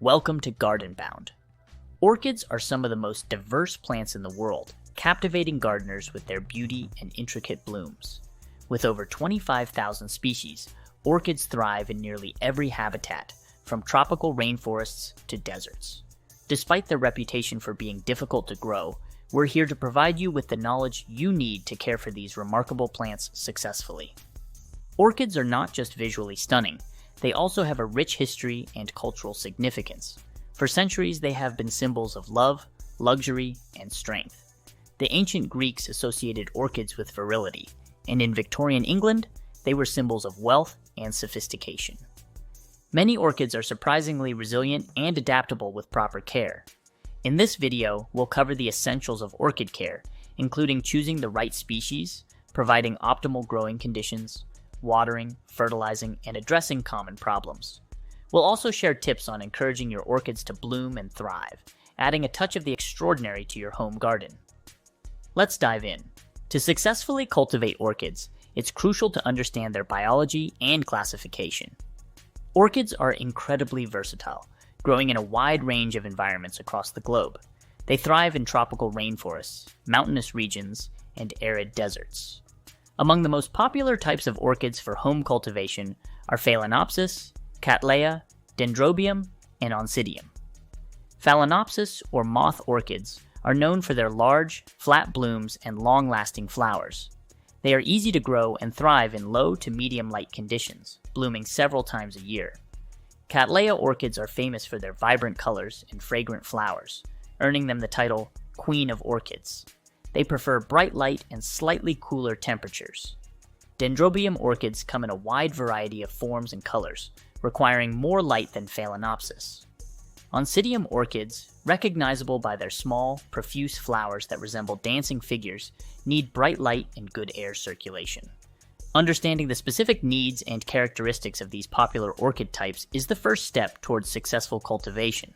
Welcome to GardenBound. Orchids are some of the most diverse plants in the world, captivating gardeners with their beauty and intricate blooms. With over 25,000 species, orchids thrive in nearly every habitat, from tropical rainforests to deserts. Despite their reputation for being difficult to grow, we're here to provide you with the knowledge you need to care for these remarkable plants successfully. Orchids are not just visually stunning, they also have a rich history and cultural significance. For centuries, they have been symbols of love, luxury, and strength. The ancient Greeks associated orchids with virility, and in Victorian England, they were symbols of wealth and sophistication. Many orchids are surprisingly resilient and adaptable with proper care. In this video, we'll cover the essentials of orchid care, including choosing the right species, providing optimal growing conditions, watering, fertilizing, and addressing common problems. We'll also share tips on encouraging your orchids to bloom and thrive, adding a touch of the extraordinary to your home garden. Let's dive in. To successfully cultivate orchids, it's crucial to understand their biology and classification. Orchids are incredibly versatile, growing in a wide range of environments across the globe. They thrive in tropical rainforests, mountainous regions, and arid deserts. Among the most popular types of orchids for home cultivation are Phalaenopsis, Cattleya, Dendrobium, and Oncidium. Phalaenopsis, or moth orchids, are known for their large, flat blooms and long-lasting flowers. They are easy to grow and thrive in low to medium light conditions, blooming several times a year. Cattleya orchids are famous for their vibrant colors and fragrant flowers, earning them the title Queen of Orchids. They prefer bright light and slightly cooler temperatures. Dendrobium orchids come in a wide variety of forms and colors, requiring more light than Phalaenopsis. Oncidium orchids, recognizable by their small, profuse flowers that resemble dancing figures, need bright light and good air circulation. Understanding the specific needs and characteristics of these popular orchid types is the first step towards successful cultivation.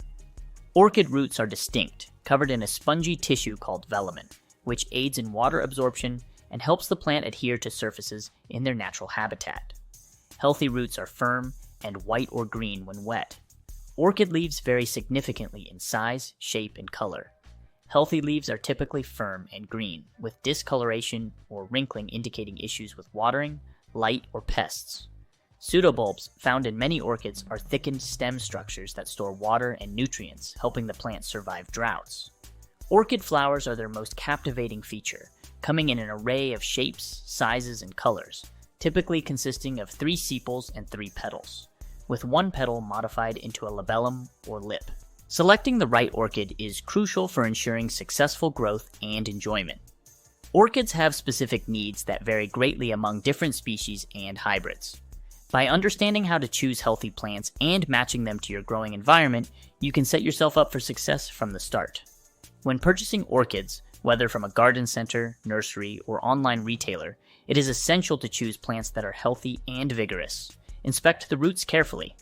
Orchid roots are distinct, covered in a spongy tissue called velamen, which aids in water absorption and helps the plant adhere to surfaces in their natural habitat. Healthy roots are firm and white or green when wet. Orchid leaves vary significantly in size, shape, and color. Healthy leaves are typically firm and green, with discoloration or wrinkling indicating issues with watering, light, or pests. Pseudobulbs found in many orchids are thickened stem structures that store water and nutrients, helping the plant survive droughts. Orchid flowers are their most captivating feature, coming in an array of shapes, sizes, and colors, typically consisting of 3 sepals and 3 petals, with 1 petal modified into a labellum or lip. Selecting the right orchid is crucial for ensuring successful growth and enjoyment. Orchids have specific needs that vary greatly among different species and hybrids. By understanding how to choose healthy plants and matching them to your growing environment, you can set yourself up for success from the start. When purchasing orchids, whether from a garden center, nursery, or online retailer, it is essential to choose plants that are healthy and vigorous. Inspect the roots carefully.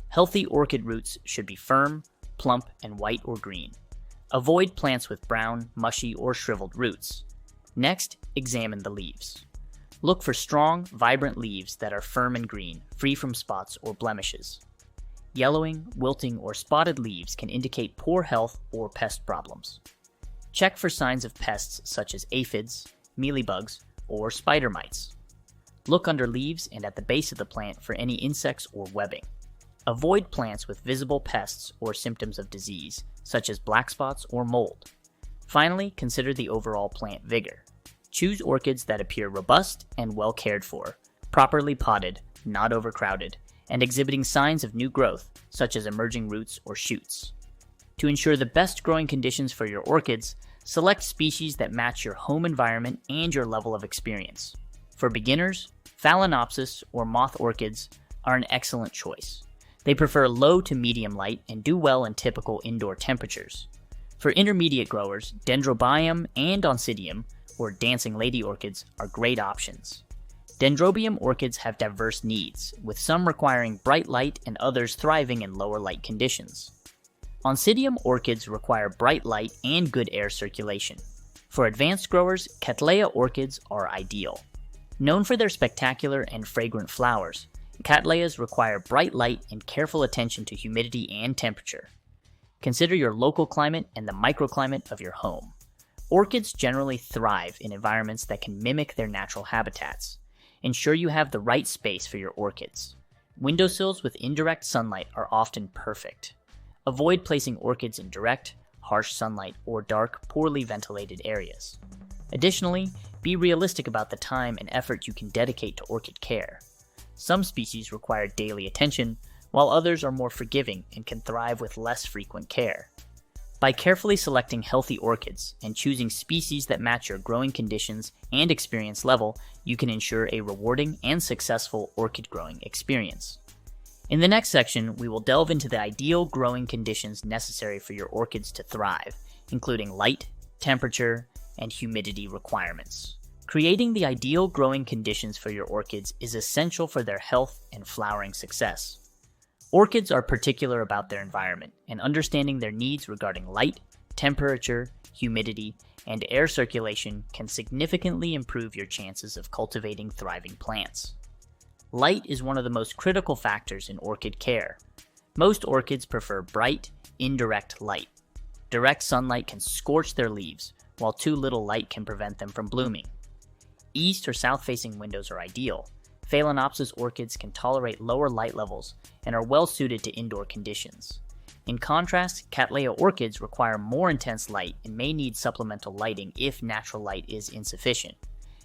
Healthy orchid roots should be firm, plump, and white or green. Avoid plants with brown, mushy, or shriveled roots. Next, examine the leaves. Look for strong, vibrant leaves that are firm and green, free from spots or blemishes. Yellowing, wilting, or spotted leaves can indicate poor health or pest problems. Check for signs of pests such as aphids, mealybugs, or spider mites. Look under leaves and at the base of the plant for any insects or webbing. Avoid plants with visible pests or symptoms of disease, such as black spots or mold. Finally, consider the overall plant vigor. Choose orchids that appear robust and well cared for, properly potted, not overcrowded, and exhibiting signs of new growth, such as emerging roots or shoots. To ensure the best growing conditions for your orchids, select species that match your home environment and your level of experience. For beginners, Phalaenopsis or moth orchids are an excellent choice. They prefer low to medium light and do well in typical indoor temperatures. For intermediate growers, Dendrobium and Oncidium, or dancing lady orchids, are great options. Dendrobium orchids have diverse needs, with some requiring bright light and others thriving in lower light conditions. Oncidium orchids require bright light and good air circulation. For advanced growers, Cattleya orchids are ideal. Known for their spectacular and fragrant flowers, Cattleyas require bright light and careful attention to humidity and temperature. Consider your local climate and the microclimate of your home. Orchids generally thrive in environments that can mimic their natural habitats. Ensure you have the right space for your orchids. Windowsills with indirect sunlight are often perfect. Avoid placing orchids in direct, harsh sunlight or dark, poorly ventilated areas. Additionally, be realistic about the time and effort you can dedicate to orchid care. Some species require daily attention, while others are more forgiving and can thrive with less frequent care. By carefully selecting healthy orchids and choosing species that match your growing conditions and experience level, you can ensure a rewarding and successful orchid growing experience. In the next section, we will delve into the ideal growing conditions necessary for your orchids to thrive, including light, temperature, and humidity requirements. Creating the ideal growing conditions for your orchids is essential for their health and flowering success. Orchids are particular about their environment, and understanding their needs regarding light, temperature, humidity, and air circulation can significantly improve your chances of cultivating thriving plants. Light is one of the most critical factors in orchid care. Most orchids prefer bright, indirect light. Direct sunlight can scorch their leaves, while too little light can prevent them from blooming. East or south-facing windows are ideal. Phalaenopsis orchids can tolerate lower light levels and are well suited to indoor conditions. In contrast, Cattleya orchids require more intense light and may need supplemental lighting if natural light is insufficient.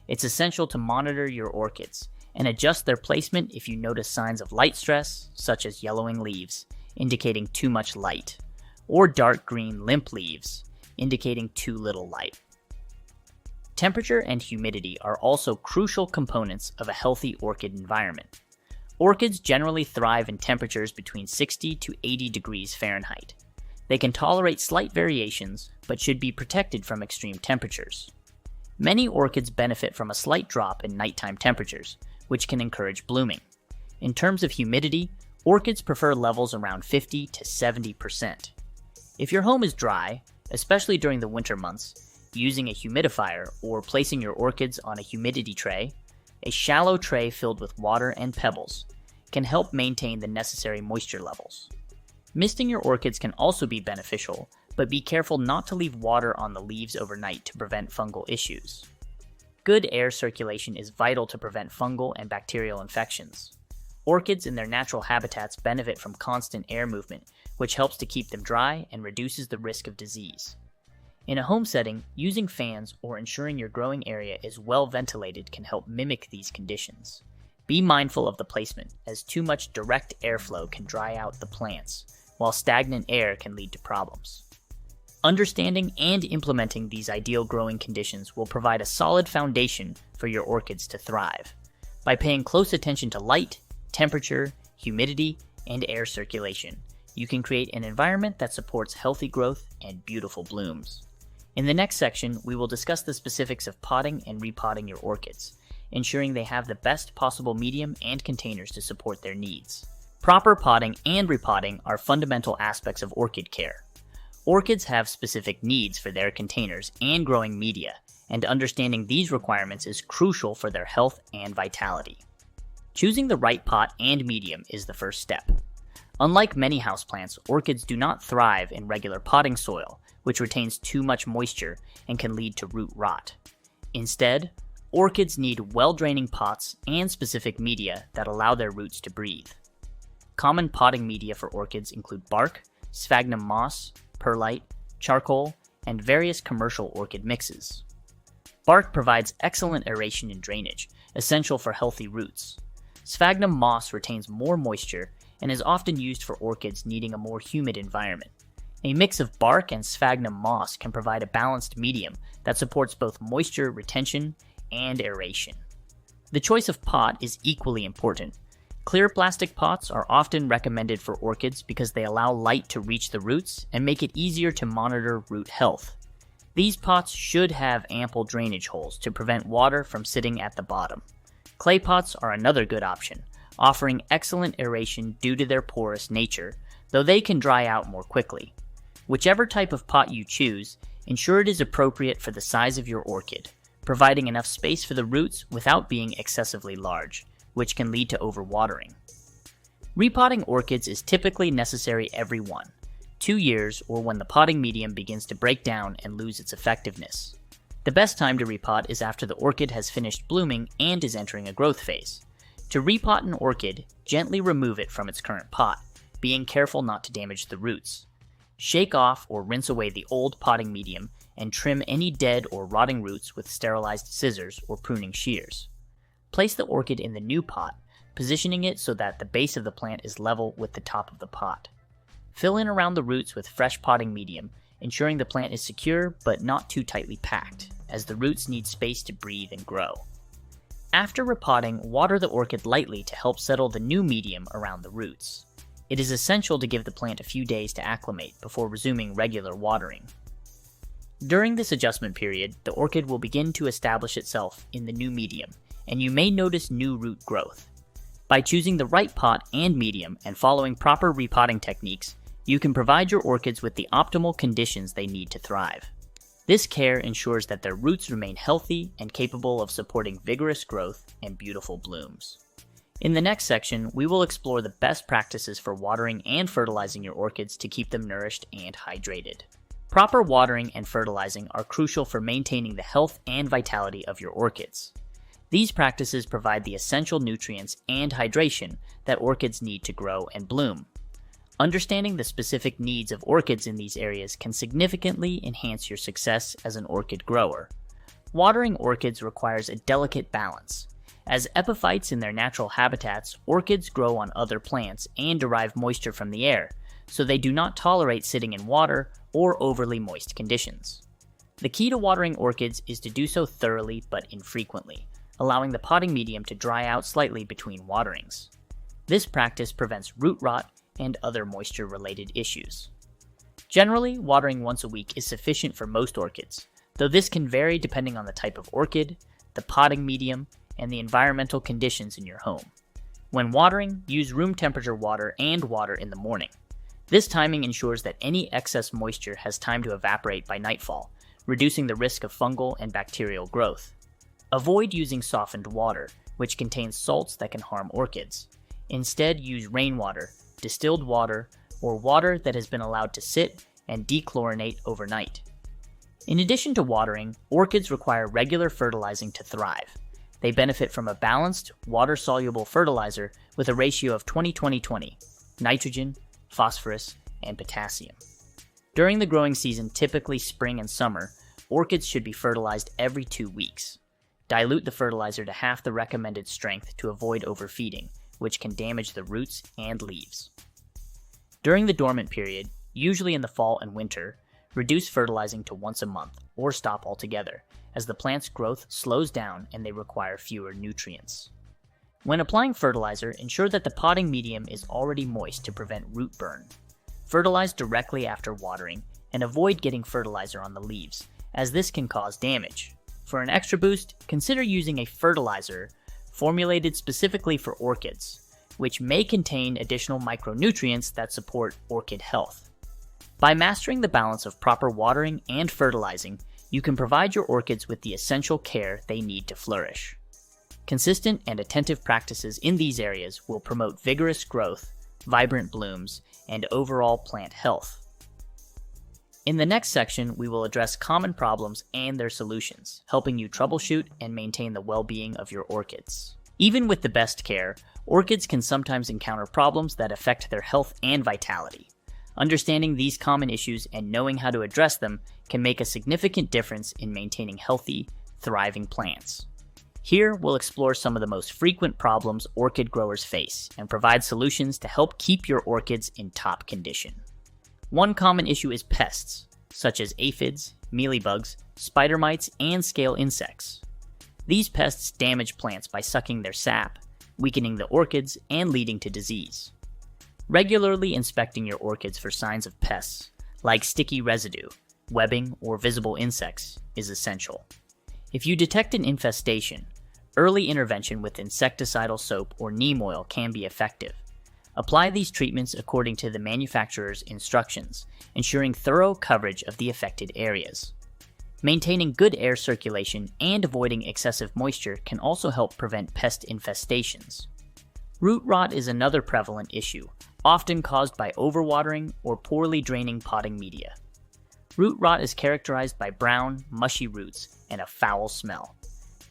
It's essential to monitor your orchids and adjust their placement if you notice signs of light stress, such as yellowing leaves, indicating too much light, or dark green limp leaves, indicating too little light. Temperature and humidity are also crucial components of a healthy orchid environment. Orchids generally thrive in temperatures between 60 to 80 degrees Fahrenheit. They can tolerate slight variations, but should be protected from extreme temperatures. Many orchids benefit from a slight drop in nighttime temperatures, which can encourage blooming. In terms of humidity, orchids prefer levels around 50 to 70%. If your home is dry, especially during the winter months, using a humidifier or placing your orchids on a humidity tray, a shallow tray filled with water and pebbles, can help maintain the necessary moisture levels. Misting your orchids can also be beneficial, but be careful not to leave water on the leaves overnight to prevent fungal issues. Good air circulation is vital to prevent fungal and bacterial infections. Orchids in their natural habitats benefit from constant air movement, which helps to keep them dry and reduces the risk of disease. In a home setting, using fans or ensuring your growing area is well ventilated can help mimic these conditions. Be mindful of the placement, as too much direct airflow can dry out the plants, while stagnant air can lead to problems. Understanding and implementing these ideal growing conditions will provide a solid foundation for your orchids to thrive. By paying close attention to light, temperature, humidity, and air circulation, you can create an environment that supports healthy growth and beautiful blooms. In the next section, we will discuss the specifics of potting and repotting your orchids, ensuring they have the best possible medium and containers to support their needs. Proper potting and repotting are fundamental aspects of orchid care. Orchids have specific needs for their containers and growing media, and understanding these requirements is crucial for their health and vitality. Choosing the right pot and medium is the first step. Unlike many houseplants, orchids do not thrive in regular potting soil, which retains too much moisture and can lead to root rot. Instead, orchids need well-draining pots and specific media that allow their roots to breathe. Common potting media for orchids include bark, sphagnum moss, perlite, charcoal, and various commercial orchid mixes. Bark provides excellent aeration and drainage, essential for healthy roots. Sphagnum moss retains more moisture and is often used for orchids needing a more humid environment. A mix of bark and sphagnum moss can provide a balanced medium that supports both moisture retention and aeration. The choice of pot is equally important. Clear plastic pots are often recommended for orchids because they allow light to reach the roots and make it easier to monitor root health. These pots should have ample drainage holes to prevent water from sitting at the bottom. Clay pots are another good option, offering excellent aeration due to their porous nature, though they can dry out more quickly. Whichever type of pot you choose, ensure it is appropriate for the size of your orchid, providing enough space for the roots without being excessively large, which can lead to overwatering. Repotting orchids is typically necessary every 1 2 years, or when the potting medium begins to break down and lose its effectiveness. The best time to repot is after the orchid has finished blooming and is entering a growth phase. To repot an orchid, gently remove it from its current pot, being careful not to damage the roots. Shake off or rinse away the old potting medium and trim any dead or rotting roots with sterilized scissors or pruning shears. Place the orchid in the new pot, positioning it so that the base of the plant is level with the top of the pot. Fill in around the roots with fresh potting medium, ensuring the plant is secure but not too tightly packed, as the roots need space to breathe and grow. After repotting, water the orchid lightly to help settle the new medium around the roots. It is essential to give the plant a few days to acclimate before resuming regular watering. During this adjustment period, the orchid will begin to establish itself in the new medium, and you may notice new root growth. By choosing the right pot and medium and following proper repotting techniques, you can provide your orchids with the optimal conditions they need to thrive. This care ensures that their roots remain healthy and capable of supporting vigorous growth and beautiful blooms. In the next section, we will explore the best practices for watering and fertilizing your orchids to keep them nourished and hydrated. Proper watering and fertilizing are crucial for maintaining the health and vitality of your orchids. These practices provide the essential nutrients and hydration that orchids need to grow and bloom. Understanding the specific needs of orchids in these areas can significantly enhance your success as an orchid grower. Watering orchids requires a delicate balance. As epiphytes in their natural habitats, orchids grow on other plants and derive moisture from the air, so they do not tolerate sitting in water or overly moist conditions. The key to watering orchids is to do so thoroughly but infrequently, allowing the potting medium to dry out slightly between waterings. This practice prevents root rot and other moisture-related issues. Generally, watering once a week is sufficient for most orchids, though this can vary depending on the type of orchid, the potting medium, and the environmental conditions in your home. When watering, use room temperature water and water in the morning. This timing ensures that any excess moisture has time to evaporate by nightfall, reducing the risk of fungal and bacterial growth. Avoid using softened water, which contains salts that can harm orchids. Instead, use rainwater, distilled water, or water that has been allowed to sit and dechlorinate overnight. In addition to watering, orchids require regular fertilizing to thrive. They benefit from a balanced, water-soluble fertilizer with a ratio of 20-20-20, nitrogen, phosphorus, and potassium. During the growing season, typically spring and summer, orchids should be fertilized every 2 weeks. Dilute the fertilizer to half the recommended strength to avoid overfeeding, which can damage the roots and leaves. During the dormant period, usually in the fall and winter, reduce fertilizing to once a month or stop altogether, as the plant's growth slows down and they require fewer nutrients. When applying fertilizer, ensure that the potting medium is already moist to prevent root burn. Fertilize directly after watering and avoid getting fertilizer on the leaves, as this can cause damage. For an extra boost, consider using a fertilizer formulated specifically for orchids, which may contain additional micronutrients that support orchid health. By mastering the balance of proper watering and fertilizing, you can provide your orchids with the essential care they need to flourish. Consistent and attentive practices in these areas will promote vigorous growth, vibrant blooms, and overall plant health. In the next section, we will address common problems and their solutions, helping you troubleshoot and maintain the well-being of your orchids. Even with the best care, orchids can sometimes encounter problems that affect their health and vitality. Understanding these common issues and knowing how to address them can make a significant difference in maintaining healthy, thriving plants. Here, we'll explore some of the most frequent problems orchid growers face and provide solutions to help keep your orchids in top condition. One common issue is pests, such as aphids, mealybugs, spider mites, and scale insects. These pests damage plants by sucking their sap, weakening the orchids, and leading to disease. Regularly inspecting your orchids for signs of pests, like sticky residue, webbing, or visible insects, is essential. If you detect an infestation, early intervention with insecticidal soap or neem oil can be effective. Apply these treatments according to the manufacturer's instructions, ensuring thorough coverage of the affected areas. Maintaining good air circulation and avoiding excessive moisture can also help prevent pest infestations. Root rot is another prevalent issue, often caused by overwatering or poorly draining potting media. Root rot is characterized by brown, mushy roots and a foul smell.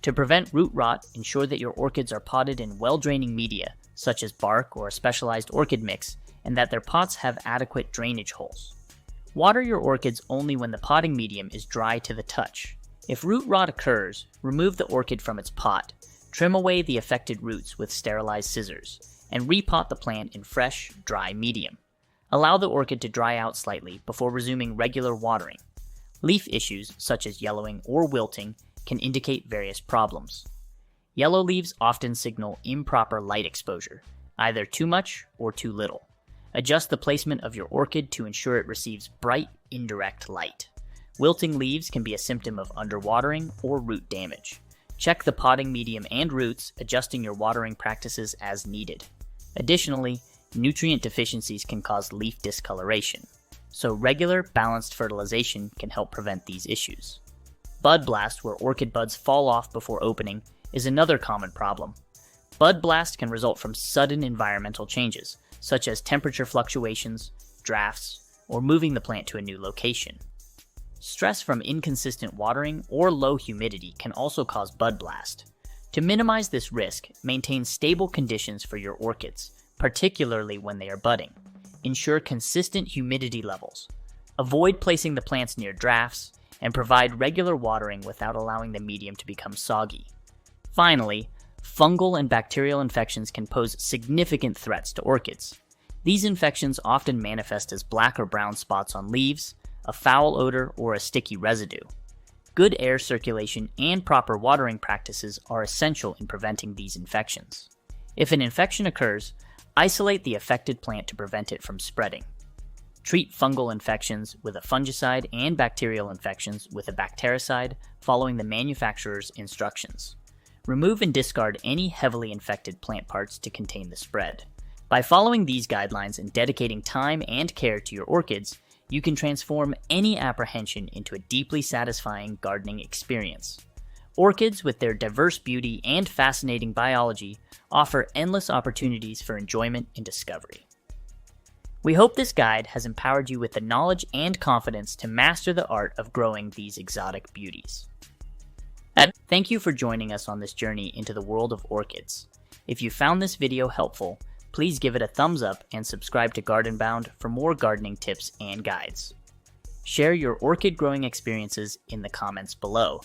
To prevent root rot, ensure that your orchids are potted in well-draining media, such as bark or a specialized orchid mix, and that their pots have adequate drainage holes. Water your orchids only when the potting medium is dry to the touch. If root rot occurs, remove the orchid from its pot, trim away the affected roots with sterilized scissors, and repot the plant in fresh, dry medium. Allow the orchid to dry out slightly before resuming regular watering. Leaf issues, such as yellowing or wilting, can indicate various problems. Yellow leaves often signal improper light exposure, either too much or too little. Adjust the placement of your orchid to ensure it receives bright, indirect light. Wilting leaves can be a symptom of underwatering or root damage. Check the potting medium and roots, adjusting your watering practices as needed. Additionally, nutrient deficiencies can cause leaf discoloration, so regular, balanced fertilization can help prevent these issues. Bud blast, where orchid buds fall off before opening, is another common problem. Bud blast can result from sudden environmental changes, such as temperature fluctuations, drafts, or moving the plant to a new location. Stress from inconsistent watering or low humidity can also cause bud blast. To minimize this risk, maintain stable conditions for your orchids, particularly when they are budding. Ensure consistent humidity levels. Avoid placing the plants near drafts, and provide regular watering without allowing the medium to become soggy. Finally, fungal and bacterial infections can pose significant threats to orchids. These infections often manifest as black or brown spots on leaves, a foul odor, or a sticky residue. Good air circulation and proper watering practices are essential in preventing these infections. If an infection occurs, isolate the affected plant to prevent it from spreading. Treat fungal infections with a fungicide and bacterial infections with a bactericide following the manufacturer's instructions. Remove and discard any heavily infected plant parts to contain the spread. By following these guidelines and dedicating time and care to your orchids, you can transform any apprehension into a deeply satisfying gardening experience. Orchids, with their diverse beauty and fascinating biology, offer endless opportunities for enjoyment and discovery. We hope this guide has empowered you with the knowledge and confidence to master the art of growing these exotic beauties. Thank you for joining us on this journey into the world of orchids. If you found this video helpful, please give it a thumbs up and subscribe to GardenBound for more gardening tips and guides. Share your orchid growing experiences in the comments below.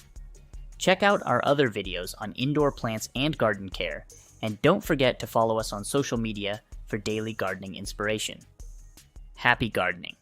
Check out our other videos on indoor plants and garden care, and don't forget to follow us on social media for daily gardening inspiration. Happy gardening!